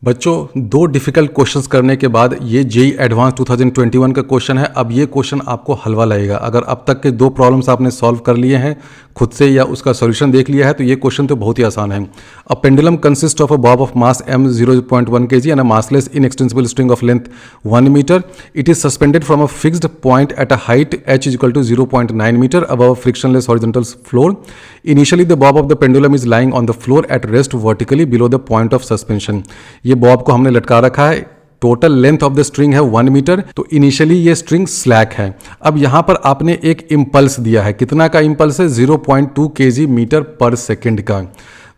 बच्चों, दो difficult questions करने के बाद ये जेई एडवांस 2021 का क्वेश्चन है। अब ये क्वेश्चन आपको हलवा लगेगा। अगर अब तक के दो प्रॉब्लम्स आपने सॉल्व कर लिए हैं खुद से या उसका सॉल्यूशन देख लिया है तो ये क्वेश्चन तो बहुत ही आसान है। A pendulum consist of a bob of mass m 0.1 kg and a massless inextensible string of length 1 metre. It is suspended from a fixed point at a height h is equal to 0.9 metre above a frictionless horizontal floor. Initially the bob of the pendulum is lying on the floor at rest vertically below the point of suspension. ये Bob को हमने लटका रखा है। Total length of the string है 1 metre. तो initially ये string slack है। अब यहां पर आपने एक इंपल्स दिया है। कितना का इंपल्स है? 0.2 kg मीटर पर सेकेंड का।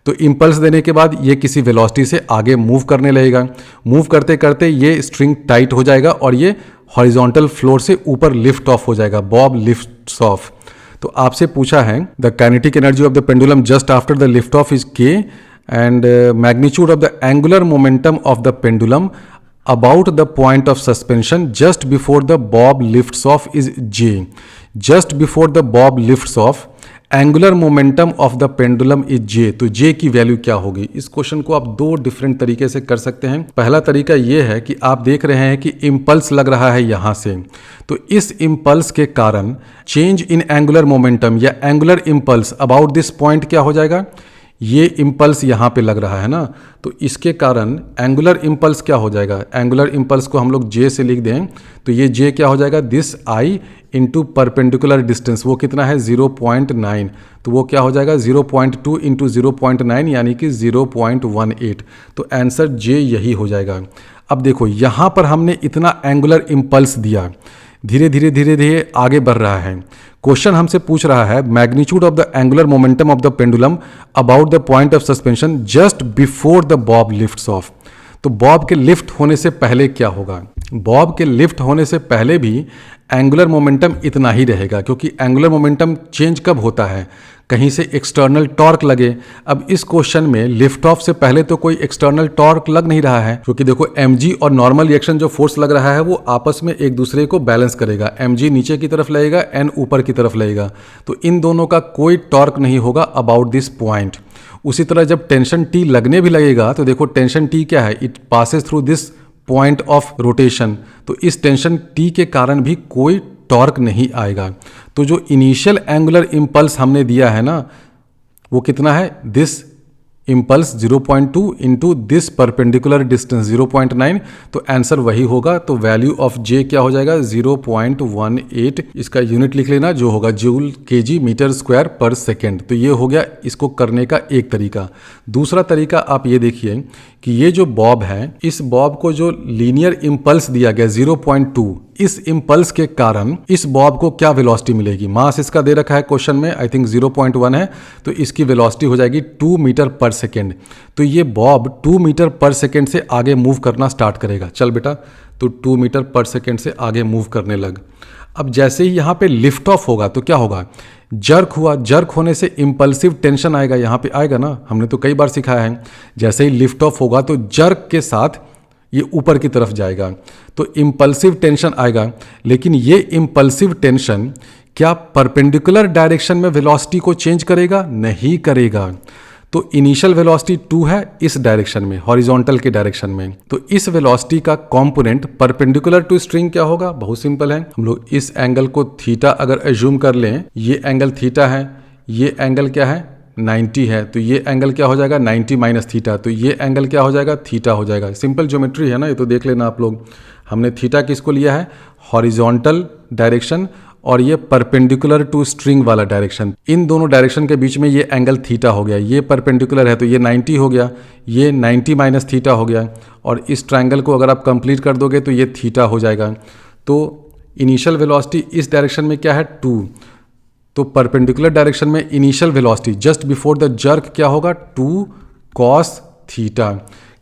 तो इंपल्स देने के बाद ये किसी वेलोसिटी से आगे मूव करने लगेगा। मूव करते करते ये स्ट्रिंग टाइट हो जाएगा और ये हॉरिजॉन्टल फ्लोर से ऊपर लिफ्ट ऑफ हो जाएगा। Bob lifts of. तो आपसे पूछा है the kinetic energy of the pendulum just after the lift off is के and magnitude of the angular momentum of the pendulum about the point of suspension just before the bob lifts off is J. Just before the bob lifts off, angular momentum of the pendulum is J. तो J की value क्या होगी? इस question को आप दो different तरीके से कर सकते हैं। पहला तरीका ये है कि आप देख रहे हैं कि इम्पल्स लग रहा है यहाँ से, तो इस इम्पल्स के कारण चेंज इन एंगुलर मोमेंटम या angular impulse about this point क्या हो जाएगा? ये इम्पल्स यहाँ पे लग रहा है ना, तो इसके कारण एंगुलर इम्पल्स क्या हो जाएगा? एंगुलर इम्पल्स को हम लोग जे से लिख दें तो ये जे क्या हो जाएगा? This I into perpendicular distance, वो कितना है? 0.9। तो वो क्या हो जाएगा? 0.2 इंटू 0.9 यानी कि 0.18। तो आंसर जे यही हो जाएगा। अब देखो यहाँ पर हमने इतना एंगुलर इम्पल्स दिया, धीरे धीरे आगे बढ़ रहा है। क्वेश्चन हमसे पूछ रहा है magnitude of the angular momentum of the pendulum about the point of suspension just before the Bob lifts of. तो बॉब के लिफ्ट होने से पहले क्या होगा? बॉब के लिफ्ट होने से पहले भी एंगुलर मोमेंटम इतना ही रहेगा, क्योंकि एंगुलर मोमेंटम चेंज कब होता है? कहीं से एक्सटर्नल टॉर्क लगे। अब इस क्वेश्चन में लिफ्ट ऑफ से पहले तो कोई एक्सटर्नल टॉर्क लग नहीं रहा है, क्योंकि देखो mg और नॉर्मल रिएक्शन जो फोर्स लग रहा है वो आपस में एक दूसरे को बैलेंस करेगा। mg नीचे की तरफ लगेगा, n ऊपर की तरफ लगेगा, तो इन दोनों का कोई टॉर्क नहीं होगा अबाउट दिस पॉइंट। उसी तरह जब टेंशन T लगने भी लगेगा तो देखो टेंशन T क्या है? It passes through this point of rotation. तो इस टेंशन T के कारण भी कोई टॉर्क नहीं आएगा। तो जो इनिशियल एंगुलर इम्पल्स हमने दिया है ना, वो कितना है? This impulse 0.2 into this perpendicular distance 0.9। तो आंसर वही होगा। तो वैल्यू ऑफ जे क्या हो जाएगा? 0.18। इसका यूनिट लिख लेना जो होगा जूल केजी मीटर स्क्वायर पर सेकेंड। तो ये हो गया इसको करने का एक तरीका। दूसरा तरीका आप ये देखिए कि ये जो बॉब है, इस बॉब को जो लीनियर इम्पल्स दिया गया 0.2, इस इम्पल्स के कारण इस बॉब को क्या वेलोसिटी मिलेगी? मास इसका दे रखा है क्वेश्चन में, आई थिंक 0.1 है, तो इसकी वेलोसिटी हो जाएगी 2 मीटर पर सेकेंड। तो ये बॉब 2 मीटर पर सेकेंड से आगे मूव करना स्टार्ट करेगा। चल बेटा, तो 2 मीटर पर सेकेंड से आगे मूव करने लग। अब जैसे ही यहाँ पे लिफ्ट ऑफ होगा तो क्या होगा? जर्क हुआ। जर्क होने से इंपल्सिव टेंशन आएगा, यहाँ पे आएगा ना, हमने तो कई बार सिखाया है। जैसे ही लिफ्ट ऑफ होगा तो जर्क के साथ ये ऊपर की तरफ जाएगा, तो इंपल्सिव टेंशन आएगा। लेकिन ये इंपल्सिव टेंशन क्या परपेंडिकुलर डायरेक्शन में वेलोसिटी को चेंज करेगा? नहीं करेगा। तो इनिशियल वेलोसिटी 2 है इस डायरेक्शन में, हॉरिजॉन्टल के डायरेक्शन में। तो इस वेलोसिटी का कंपोनेंट परपेंडिकुलर टू स्ट्रिंग क्या होगा? बहुत सिंपल है। हम लोग इस एंगल को थीटा अगर एज्यूम कर लें, ये एंगल थीटा है, ये एंगल क्या है? 90 है, तो ये एंगल क्या हो जाएगा? 90 माइनस थीटा। तो ये एंगल क्या हो जाएगा? थीटा हो जाएगा। सिंपल ज्योमेट्री है ना, ये तो देख लेना आप लोग। हमने थीटा किसको लिया है? हॉरिजॉन्टल डायरेक्शन, और ये परपेंडिकुलर टू स्ट्रिंग वाला डायरेक्शन। इन दोनों डायरेक्शन के बीच में ये एंगल थीटा हो गया। ये परपेंडिकुलर है तो ये 90 हो गया, ये 90 माइनस थीटा हो गया, और इस ट्रायंगल को अगर आप कंप्लीट कर दोगे तो ये थीटा हो जाएगा। तो इनिशियल वेलोसिटी इस डायरेक्शन में क्या है? 2। तो परपेंडिकुलर डायरेक्शन में initial velocity just before the jerk क्या होगा? 2 कॉस थीटा।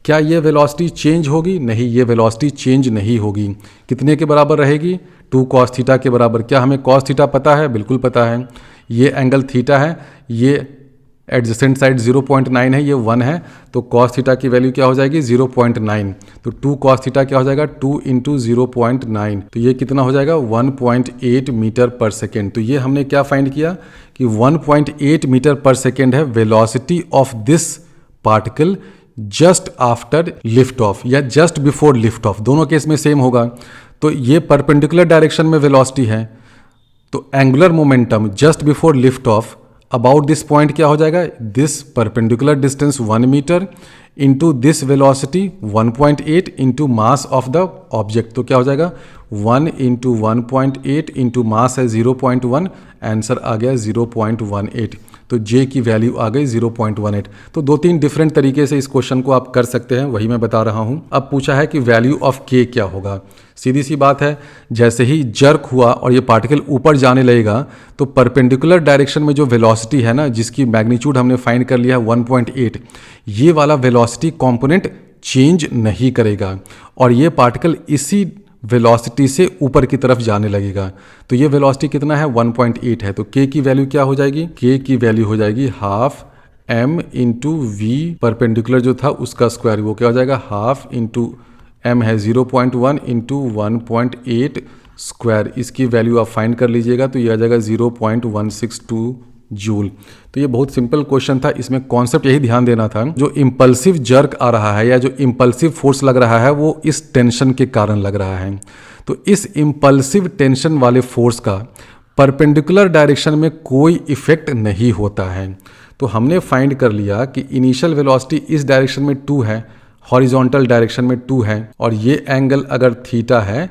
क्या ये वेलोसिटी चेंज होगी? नहीं, ये वेलोसिटी चेंज नहीं होगी। कितने के बराबर रहेगी? 2 कॉस थीटा के बराबर। क्या हमें कॉस थीटा पता है? बिल्कुल पता है। ये एंगल थीटा है, ये एडजेसेंट साइड 0.9 है, ये 1 है, तो कॉस थीटा की वैल्यू क्या हो जाएगी? 0.9। तो 2 कॉस थीटा क्या हो जाएगा? 2 इंटू 0.9। तो ये कितना हो जाएगा? 1.8 मीटर पर सेकेंड। तो ये हमने क्या फाइंड किया कि 1.8 मीटर पर सेकेंड है velocity of this particle just after lift off या जस्ट बिफोर लिफ्ट ऑफ, दोनों केस में सेम होगा। तो ये परपेंडिकुलर डायरेक्शन में वेलोसिटी है, तो angular momentum just before lift off about this point क्या हो जाएगा, this perpendicular distance 1 metre into this velocity 1.8 into mass of the object. तो क्या हो जाएगा 1 इंटू 1.8 इंटू मास है 0.1, आंसर आ गया 0.18। तो जे की वैल्यू आ गई 0.18। तो 2-3 डिफरेंट तरीके से इस क्वेश्चन को आप कर सकते हैं, वही मैं बता रहा हूँ। अब पूछा है कि वैल्यू ऑफ के क्या होगा। सीधी सी बात है, जैसे ही जर्क हुआ और ये पार्टिकल ऊपर जाने लगेगा तो परपेंडिकुलर डायरेक्शन में जो वेलोसिटी है ना, जिसकी मैग्नीट्यूड हमने फाइंड कर लिया है 1.8, ये वाला वेलोसिटी कंपोनेंट चेंज नहीं करेगा और ये पार्टिकल इसी वेलोसिटी से ऊपर की तरफ जाने लगेगा। तो ये वेलोसिटी कितना है 1.8 है। तो के की वैल्यू क्या हो जाएगी, के की वैल्यू हो जाएगी half m into v perpendicular जो था उसका स्क्वायर, वो क्या हो जाएगा हाफ इंटू m है 0.1 इंटू 1.8 स्क्वायर। इसकी वैल्यू आप फाइंड कर लीजिएगा तो ये आ जाएगा 0.162 जूल। तो ये बहुत सिंपल क्वेश्चन था, इसमें कॉन्सेप्ट यही ध्यान देना था, जो इम्पल्सिव जर्क आ रहा है या जो इम्पल्सिव फोर्स लग रहा है वो इस टेंशन के कारण लग रहा है। तो इस इम्पल्सिव टेंशन वाले फोर्स का परपेंडिकुलर डायरेक्शन में कोई इफेक्ट नहीं होता है। तो हमने फाइंड कर लिया कि इनिशियल वेलोसिटी इस डायरेक्शन में 2 है, हॉरिजॉन्टल डायरेक्शन में 2 है, और ये एंगल अगर थीटा है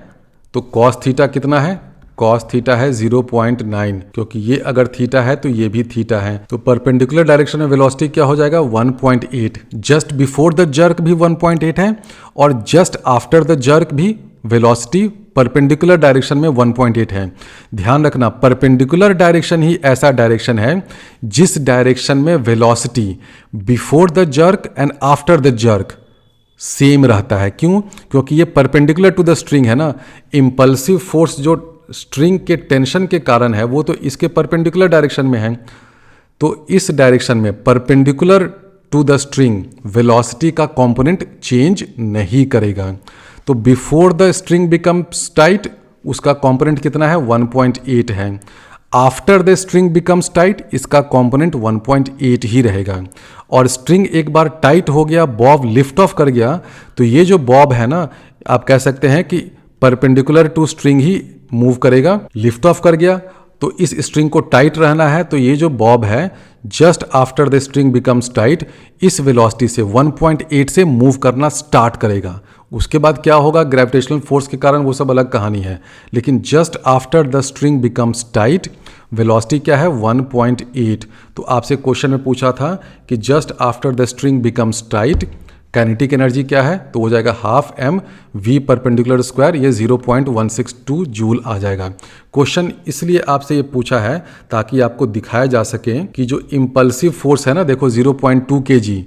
तो कॉस थीटा कितना है, कॉस थीटा है 0.9, क्योंकि ये अगर थीटा है तो ये भी थीटा है। तो परपेंडिकुलर डायरेक्शन में वेलोसिटी क्या हो जाएगा 1.8। जस्ट बिफोर द जर्क भी 1.8 है और जस्ट आफ्टर द जर्क भी वेलोसिटी परपेंडिकुलर डायरेक्शन में 1.8 है। ध्यान रखना, परपेंडिकुलर डायरेक्शन ही ऐसा डायरेक्शन है जिस डायरेक्शन में velocity before the jerk and after the jerk same रहता है। क्यों? क्योंकि ये परपेंडिकुलर टू द स्ट्रिंग है ना। इम्पल्सिव फोर्स जो स्ट्रिंग के टेंशन के कारण है वो तो इसके परपेंडिकुलर डायरेक्शन में है। तो इस डायरेक्शन में perpendicular to the string velocity का कंपोनेंट चेंज नहीं करेगा। तो before the string becomes tight उसका कंपोनेंट कितना है 1.8 है। After the string becomes tight इसका कंपोनेंट 1.8 ही रहेगा। और स्ट्रिंग एक बार टाइट हो गया, बॉब लिफ्ट ऑफ कर गया, तो ये जो बॉब है ना, आप कह सकते हैं कि परपेंडिकुलर टू स्ट्रिंग ही मूव करेगा। लिफ्ट ऑफ कर गया तो इस स्ट्रिंग को टाइट रहना है, तो ये जो बॉब है just after the string becomes tight इस वेलोसिटी से 1.8 से मूव करना स्टार्ट करेगा। उसके बाद क्या होगा ग्रेविटेशनल फोर्स के कारण, वो सब अलग कहानी है। लेकिन just after the string becomes tight velocity क्या है 1.8। तो आपसे क्वेश्चन में पूछा था कि just after the string becomes tight kinetic energy क्या है, तो हो जाएगा half m v perpendicular square, ये 0.162 जूल आ जाएगा। क्वेश्चन इसलिए आपसे ये पूछा है ताकि आपको दिखाया जा सके कि जो इम्पल्सिव फोर्स है ना, देखो 0.2 kg,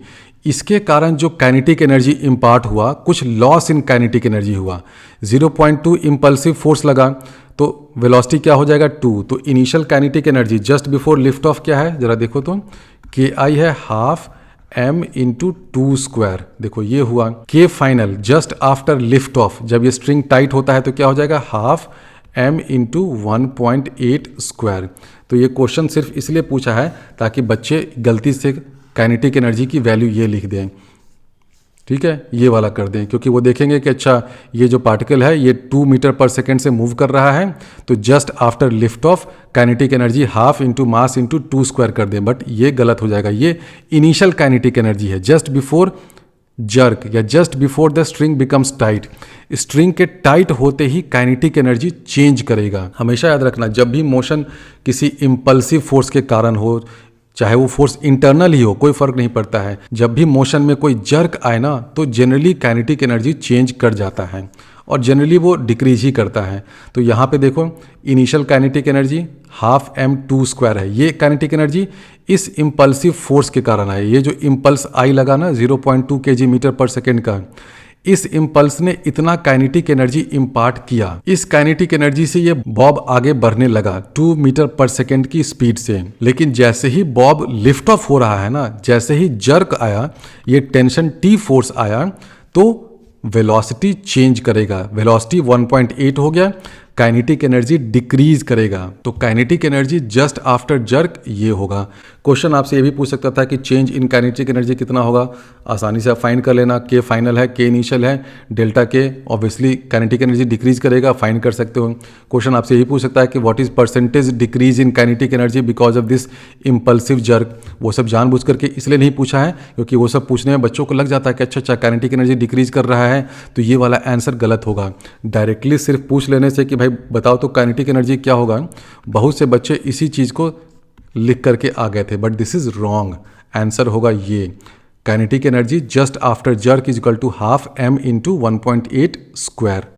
इसके कारण जो काइनेटिक एनर्जी इम्पार्ट हुआ, कुछ लॉस इन काइनेटिक एनर्जी हुआ। 0.2 इम्पल्सिव फोर्स लगा तो वेलोसिटी क्या हो जाएगा 2। तो initial kinetic energy just before lift of क्या है, जरा देखो तो के आई है हाफ m इंटू 2 स्क्वायर। देखो ये हुआ के final just after lift of, जब ये स्ट्रिंग टाइट होता है तो क्या हो जाएगा हाफ m इंटू 1.8 स्क्वायर। तो ये क्वेश्चन सिर्फ इसलिए पूछा है ताकि बच्चे गलती से काइनेटिक एनर्जी की वैल्यू ये लिख दें, ठीक है, ये वाला कर दें, क्योंकि वो देखेंगे कि अच्छा ये जो पार्टिकल है ये 2 मीटर पर सेकेंड से मूव कर रहा है, तो just after lift of kinetic energy half into mass into 2 square कर दें। बट ये गलत हो जाएगा, ये इनिशियल काइनेटिक एनर्जी है जस्ट बिफोर जर्क या just before the string becomes tight. String के टाइट होते ही काइनेटिक एनर्जी चेंज करेगा। हमेशा याद रखना, जब भी मोशन किसी इम्पल्सिव फोर्स के कारण हो, चाहे वो फोर्स इंटरनल ही हो, कोई फर्क नहीं पड़ता है, जब भी मोशन में कोई जर्क आए ना तो जनरली काइनेटिक एनर्जी चेंज कर जाता है और जनरली वो डिक्रीज ही करता है। तो यहाँ पे देखो initial kinetic energy half m 2 square है, ये काइनेटिक एनर्जी इस इम्पल्सिव फोर्स के कारण है। ये जो इम्पल्स आई लगा ना 0.2 kg मीटर पर सेकेंड का, इस इम्पल्स ने इतना काइनेटिक एनर्जी इम्पार्ट किया। इस काइनेटिक एनर्जी से ये बॉब आगे बढ़ने लगा 2 मीटर पर सेकेंड की स्पीड से। लेकिन जैसे ही बॉब लिफ्ट ऑफ हो रहा है ना, जैसे ही जर्क आया, ये टेंशन T फोर्स आया, तो वेलोसिटी चेंज करेगा। वेलोसिटी 1.8 हो गया, काइनेटिक एनर्जी डिक्रीज करेगा। तो kinetic energy just after jerk ये होगा। क्वेश्चन आपसे ये भी पूछ सकता था कि चेंज इन काइनेटिक एनर्जी कितना होगा, आसानी से आप फाइंड कर लेना। के फाइनल है, के इनिशियल है, डेल्टा के ऑब्वियसली काइनेटिक एनर्जी डिक्रीज करेगा, फाइंड कर सकते हो। क्वेश्चन आपसे यही पूछ सकता है कि what is percentage decrease in kinetic energy because of this impulsive jerk. वो सब जानबूझ करके इसलिए नहीं पूछा है क्योंकि वो सब पूछने में बच्चों को लग जाता है कि अच्छा काइनेटिक एनर्जी डिक्रीज कर रहा है, तो ये वाला आंसर गलत होगा। डायरेक्टली सिर्फ पूछ लेने से कि भाई बताओ तो काइनेटिक एनर्जी क्या होगा, बहुत से बच्चे इसी चीज़ को लिख करके आ गए थे, but this is wrong. Answer होगा ये, kinetic energy just after jerk is equal to half m into 1.8 square.